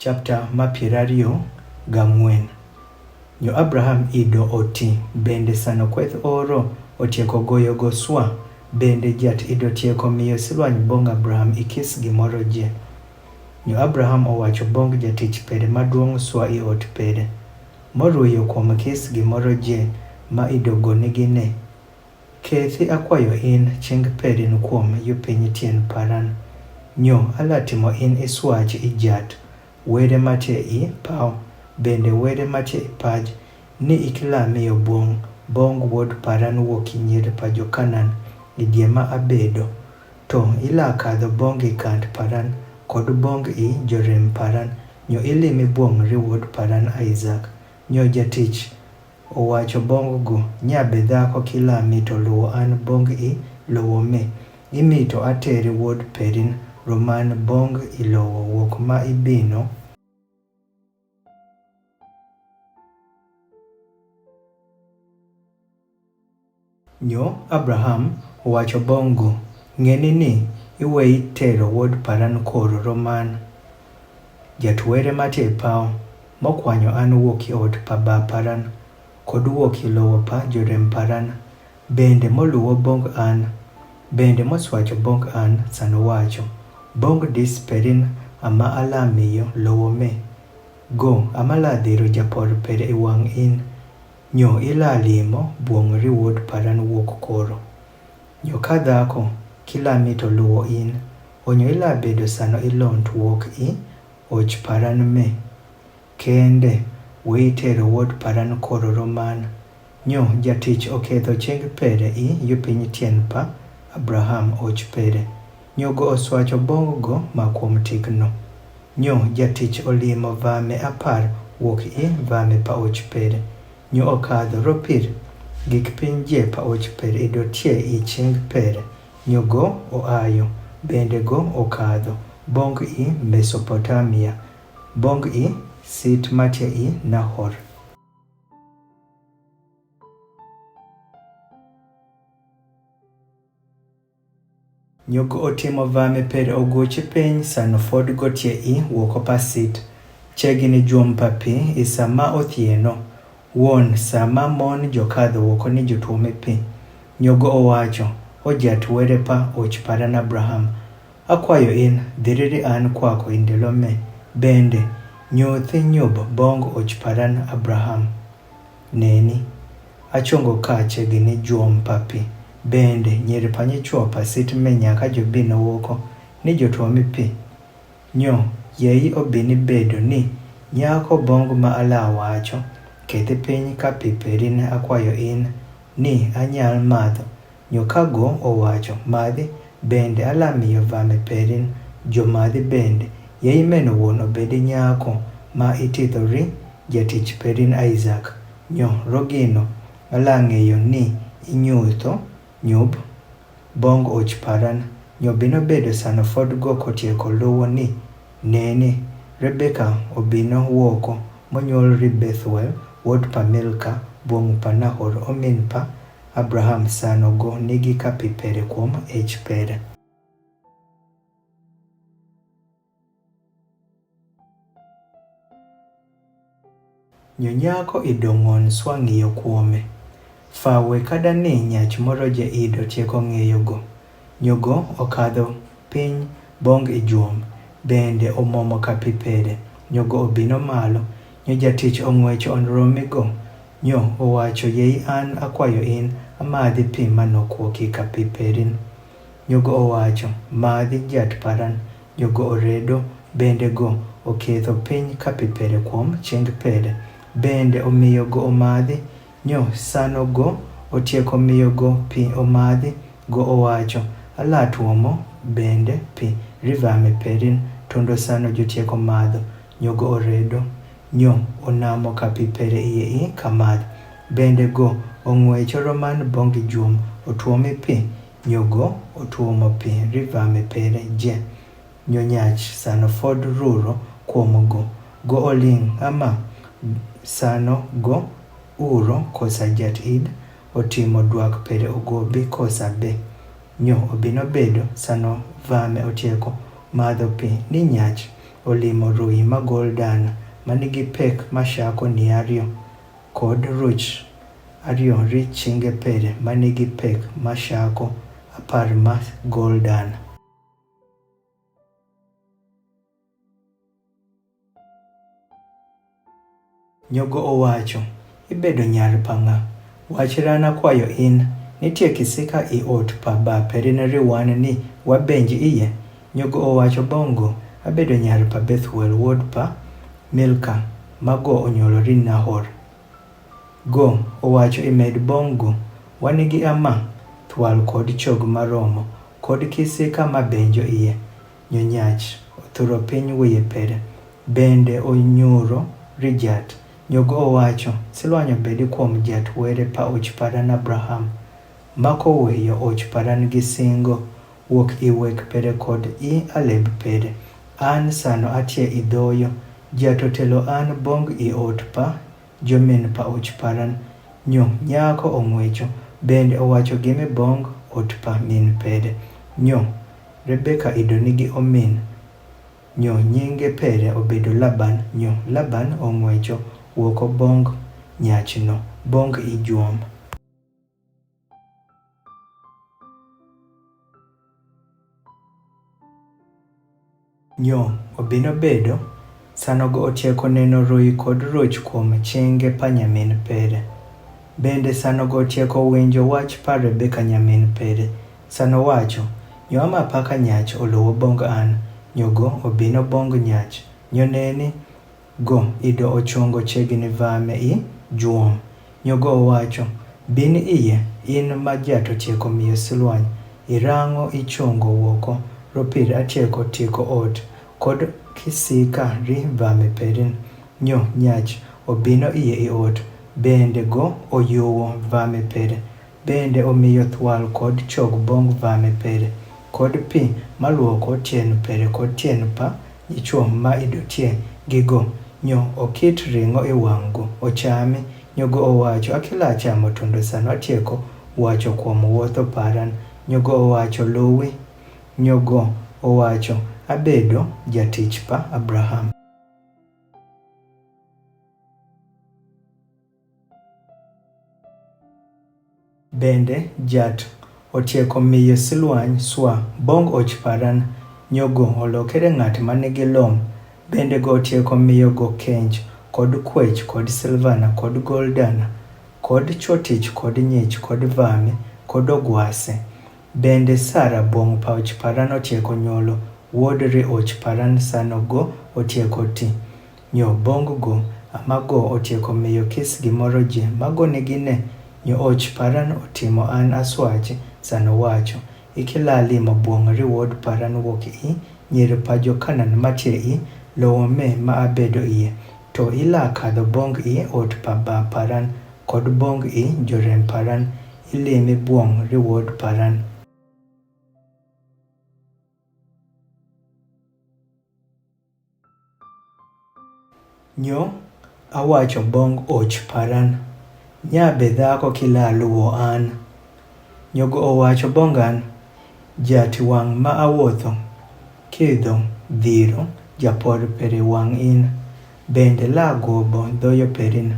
Chapter mapirario gang'wen. Nyo Abraham ido oti, bende sano kweth oro otieko goyo go swa, bende jat ido tieko miyo silwany bong Abraham ikis gimoro je. Nyo Abraham owacho bong jatich pede maduong' swa i ot pede. Moruyo kuom kis gimoro je ma ido go nigine. Kethi akwayo in ching pedin kuom yupiny tien paran. Nyo alatimo in iswach i jat, wede matie i pau, bende wede matie i paj, ni ikilamiyo bong wuod paran wuok nyir pa jo-Kanan i die ma abedo, to ila kadho bong i kant paran, kod bong i jorem paran, nyo ilimi buong ri wuod paran Isaac. Nyo jatich owacho bong go, nyabe dhako kilami to luwo an bong i luwo me, imi to ateri wuod pedin, roman bong ilowo wuok ma ibino. Nyo Abraham owacho bongo, ng'eni ni iweyi tero wuod paran koro roman. Jatwere matie pao, mokwanyo an wuoki ot pa ba paran, kod wuoki lowo pa jorem paran, bende moluwo bong an, bende moswacho bong an sano wacho. Bong dis perin ama alamiyo lowo me. Go amaladhiro japor pere i wang' in. Nyo ilalimo buong ri wuod paran wuok koro. Nyo ka dhako kilami to luwo in. Onyo ilabedo sano ilont wuok i och paran me. Kende wei tero wuod paran koro roman. Nyo jatich oketho ching pere i yupiny tien pa Abraham och pere. Nyo go oswacho bong go ma kuom tikno. Nyo jatich olimo vame apar wuok i vame pa och pere. Nyo okadho ropir gik piny je pa och pere ido tie i ching pere. Nyo go oayo, bende go okadho bong i Mesopotamia, bong i sit matie i Nahor. Nyo go otimo vame pere ogoche piny sano fod gotie i wuoko pa sit. Chegini juom papi i sama othieno. Won sama mon jokadho wuoko ni jotuome pi. Nyo go owacho, ojat were pa och paran Abraham. Akwayo in, dhiriri an kwako indelo me. Bende, nyuthi nyub bong och paran Abraham. Neni, achongo ka chegini juom papi. Bende, nyir panye chuo pa sit me nyaka jobino wuoko ni jotuome pi. Nyo, yei obini bedo ni nyako bong ma ala wacho. Kethi piny ka pi perin akwayo in, ni anyal madho. Nyo kago owacho, madhi, bende alamiyo vame perin, jo madhi bende, yei meno wuon obedi nyako, ma itithori, jatich perin Isaac. Nyo rogino, alang'eyo ni inyutho, nyub, bong och paran, nyo bino bedo sano fod go kotieko luwo ni, nene, Rebeka obino wuoko, monyuol ri Bethuel, wuod pa Milka, buong pa Nahor omin pa Abraham sano go nigi kapi pere kuom ich pere. Nyo nyako idong'on swa ng'iyo kuome. Fawe kada ni nyach moro je ido tieko ng'eyo go. Nyo go okadho piny bong i juom, bende omomo kapi pere. Nyo go obino malo. Nyo jatich ong'wecho onromi go. Nyo owacho yei an akwayo in amadhi pi manokwoki kapi perin. Nyo go owacho, madhi jat paran. Nyo go oredo, bende go oketho piny kapi pere kuom ching pere. Bende omiyo go omadhi. Nyo sano go otieko miyo go pi omadhi. Go owacho, alatuomo bende pi rivame perin, tondo sano jotieko madho. Nyo go oredo. Nyo onamo kapi pere iye i kamadh. Bende go ong'wecho roman bongi juom otuome pi. Nyo go otuomo pi rivame pere je. Nyo nyach sano fod ruro kuom go. Go oling' ama sano go uro kosa jat id otimo dwak pere ogobi kosa be. Nyo obino bedo sano vame otieko madho pi ni nyach olimo rui magol dana manigi pek mashako ni ariyo kod ruch ariyo ri chinge pere manigi pek mashako apar magol dana. Nyogo owacho, ibedo nyar pang'a. Wachra kwayo in, nitie kisika i ot pa ba perine riwan ni wabenji iye. Nyogo owacho bongo, abedo nyar pa Bethuel wuod pa Milka mago onyuolori Nahor. Go owacho imed bongo, wanigi ama thwal kod chog maromo kod kisika mabenjo iye. Nyonyach othuro piny wiye pere, bende onyuro rijat. Nyogo owacho, silwanyo bedi kuom jat were pa ochparan Abraham. Mako weyo ochparan gi singo, wuok i wek pere kod i aleb pere. An sano atie i dhoyo, jat otelo an bong i ot pa jomin pa ochparan. Nyo nyako ong'wecho, bende owacho gime bong ot pa min pere. Nyo, Rebeka ido nigi omin. Nyo nyinge pere obedo Laban. Nyo Laban ong'wecho wuoko bong nyachno, bong i juom. Nyo obino bedo, sanogo otieko neno rui kod roch kuom chinge pa nyamin pere. Bende sanogo otieko winjo wach pa Rebeka nyamin pere. Sano wacho, nyo ama paka nyach oluwo bong an. Nyogo obino bong nyach. Nyo neni go ido ochungo chegni vame i juom. Nyogo owacho, bin iye, in ma jat otieko miyo silwany. Irang'o ichungo wuoko, ropir atieko tieko ot, kod kisika ri vame perin. Nyo nyach obino iye i ot, bende go oyuwo vame pere. Bende omiyo thwal kod chog bong vame pere, kod pi maluoko tien pere kod tien pa ichuom ma idotie gigo. Nyo okit ring'o i wang'go, ochami. Nyogo owacho, akila achamo tondo sano atieko wacho kuom wuotho paran. Nyogo owacho luwi. Nyogo owacho, abedo jatich pa Abraham. Bende jat otieko miyo silwany swa bong ochparan. Nyogo olokere ng'at manigi lom. Bende go otieko miyo go kench kod kwech kod silvana kod goldana kod chotich kod nyich kod vame kod ogwase. Bende Sara bong pa ochparan otieko nyuolo wuod ri ochparan sano go otieko ti. Nyo bong go amago otieko miyo kis gimoro je mago negine. Nyo ochparan otimo an aswache sano wacho, ikila limo buong ri wuod paran wuok i nyir pa jo Kanan matie i lowo me ma abedo iye. To ila kadho bong i ot pa ba paran kod bong i jorem paran, ilimi buong ri wuod paran. Nyo awacho bong och paran, nyabe dhako kila luwo an. Nyogo owacho bongan, jat wang' ma awuotho kidho dhiro japod pere wang' in. Bende lagobo dhoyo perin.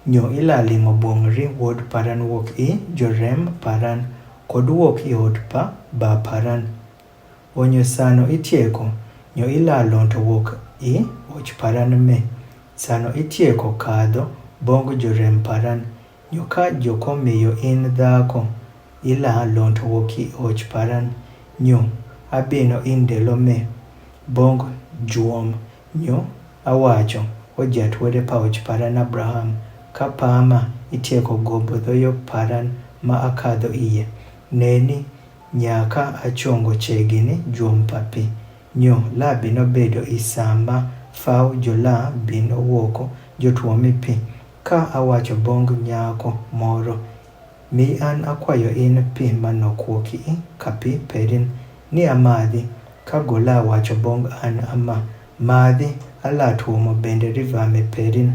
Nyo ila limo buong ri wuod paran wuok i jorem paran kod wuok i ot pa ba paran. Onyo sano itieko, nyo ila lonto wuok i och paran me. Sano itieko kadho bong jorem paran. Nyo ka joko miyo in dhako, ila lonto wuok i och paran. Nyo abino indelo me bong juom. Nyo awacho, ojat were pa och paran Abraham, ka pama itieko gombo dhoyo paran ma akadho iye. Neni nyaka achongo chegini juom papi. Nyo la bino bedo i sama faw jola bino wuoko jotuomi pi. Ka awacho bong nyako moro, mi an akwayo in pi manokwoki i kapi perin ni amadhi. Ka gola wacho bong an ama madhi ala tuomo bende rivame perin.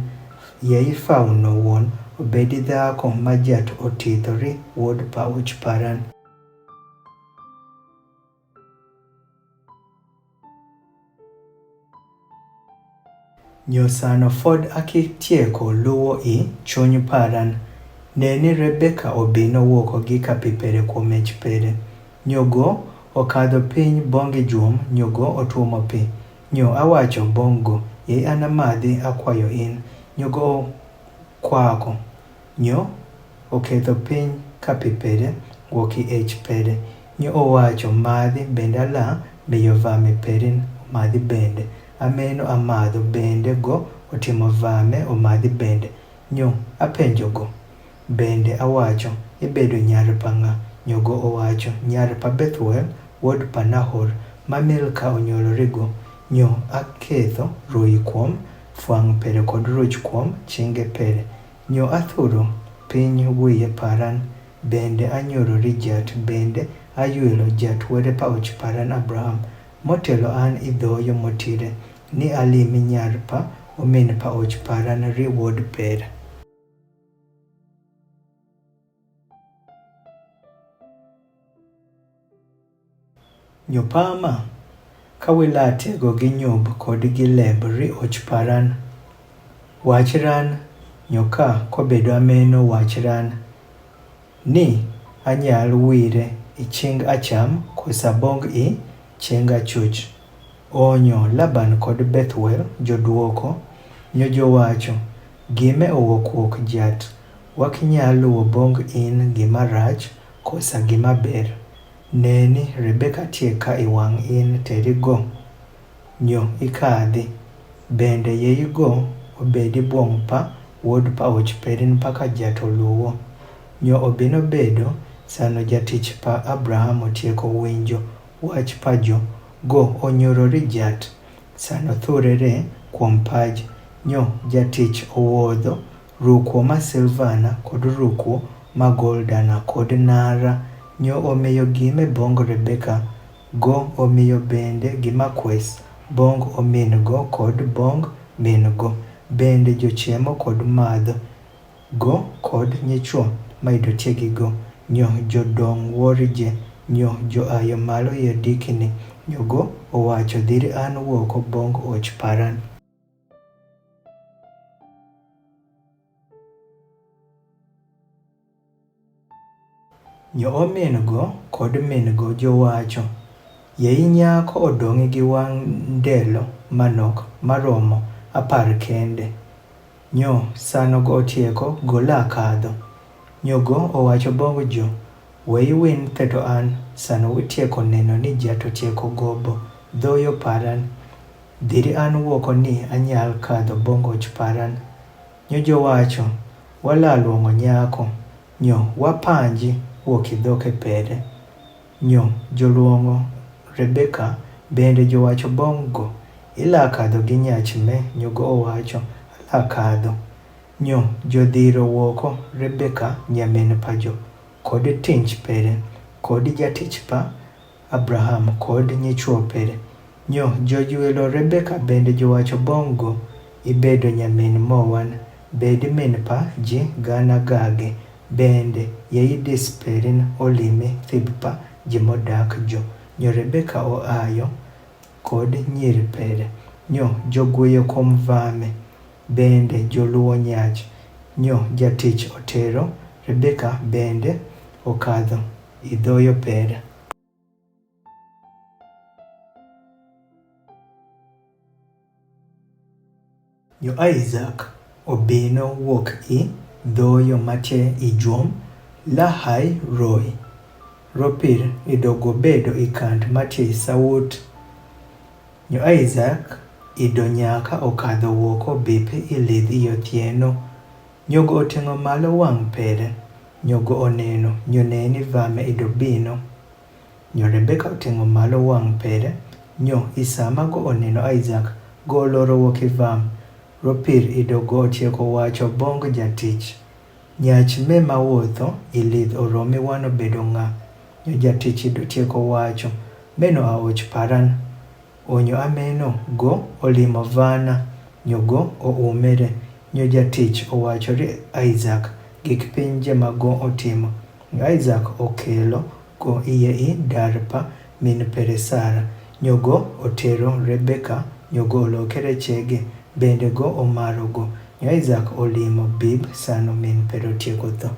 Yei faw no wuon obedi dhako ma jat otidhori wuod pa och paran. Nyo sano fod akitieko luwo I chuny paran. Neni Rebeka obino wuoko gi kapipere kuom mech pere. Nyogo okadho piny bonge juom, nyogo otuomo pi. Nyo awacho bongo, ye anamadhi akwayo in. Nyogo kwako. Nyo oketho piny kapipere wuoki ech pere. Nyo owacho madhi bende ala beyo vame perin madhi bende. Ameno amadho bende go otimo vame omadhi bende. Nyo apenjo go. Bende awacho ibedo nyar pang'a. Nyogo owacho nyar pa Bethuel wuod Panahor ma Milka onyuolorego. Nyo aketho roi kuom fuang' pere kod ruch kuom chinge pere. Nyo athuro piny wiye paran. Bende anyorori jat bende ayuelo jat wuode paoch paran Abraham. Motelo an idhoyo motire ni alimi nyar pa omin paoch paran ri wuod pere. Nyopama kawilatego gi nyob kod gi leb ri och paran. Wach ran nyoka kobedo ameno wach ran ni anyal wire I ching acham kosa bong I ching achuch. Onyo Laban kod Bethuel joduoko. Nyo jowacho gime owuok jat. Wakinyal luwo bong in gima rach kosa gima ber. Neni Rebeka tie ka iwang' in terigo. Nyo ikadhi. Bende yeigo obedi buong' pa wuod paoch perin paka jat oluwo. Nyo obino bedo sano jatich pa Abraham otieko winjo wach pajo go onyorori jat. Sano thurere kuom paj. Nyo jatich owuodho rukuo ma Silvana kod rukuo ma Goldana kod Nara. Nyo omiyo gime bong Rebeka go omiyo bende gima kwes bong omin go kod bong min go. Bende jochiemo kod madho go kod nyichuo maidotiegi go. Nyo jodong worje. Nyo joayo malo yedikni. Nyogo owacho dhiri an wuoko bong och paran. Nyo omin go kod min go jowacho yei nyako odong'i gi wang' ndelo manok maromo 10 kende. Nyo sano go otieko gola kadho. Nyogo owacho bongo jo wei win teto an sano utieko neno ni jat otieko gobo dhoyo paran. Dhiri an wuoko ni anyal kadho bongo och paran. Nyo jowacho walaluongo nyako. Nyo wapanji wuok idhoke pere. Nyo joluongo Rebeka bende jowacho bongo ila kadho gi nyach me. Nyogo owacho ala kadho. Nyo jodhiro wuoko Rebeka nyamin pajo kod tinch pere kod jatich pa Abraham kod nyichuo pere. Nyo jojuelo Rebeka bende jowacho bongo ibedo nyamin mowan. Bed min pa ji gana gage. Bende yeidis perin olimi thibpa jimodak jo. Nyo Rebeka oayo kod nyiri pere. Nyo jogweyo kom vame. Bende joluwo nyach. Nyo jatich otero Rebeka bende okadho idhoyo pere. Nyo Isaac obino wuok I dhoyo matie ijuom Lahai Roi. Ropir idogo bedo ikand matie Sawut. Nyo Isaac ido nyaka okadho wuoko bipe ilidh iothieno. Nyogo oting'o malo wang' pere. Nyogo oneno. Nyo neni vame idobino. Nyo Rebeka oting'o malo wang' pere. Nyo isama go oneno Isaac go oloro wuok ivam. Ropir idogo otieko wacho bong jatich. Nyach me mawuotho ilidh oromi wano bedo ng'a. Nyo jatich idotieko wacho meno aoch paran. Onyo ameno go olimo vana. Nyogo oumere. Nyo jatich owachore Isaac gik pinje mago otimo. Nyo Isaac okelo go iye I dar pa min pere Sara. Nyogo otero Rebeka. Nyogo olokere chege. bende go omaro go. Nyo Isaac olimo bib sano min pero tieko tho.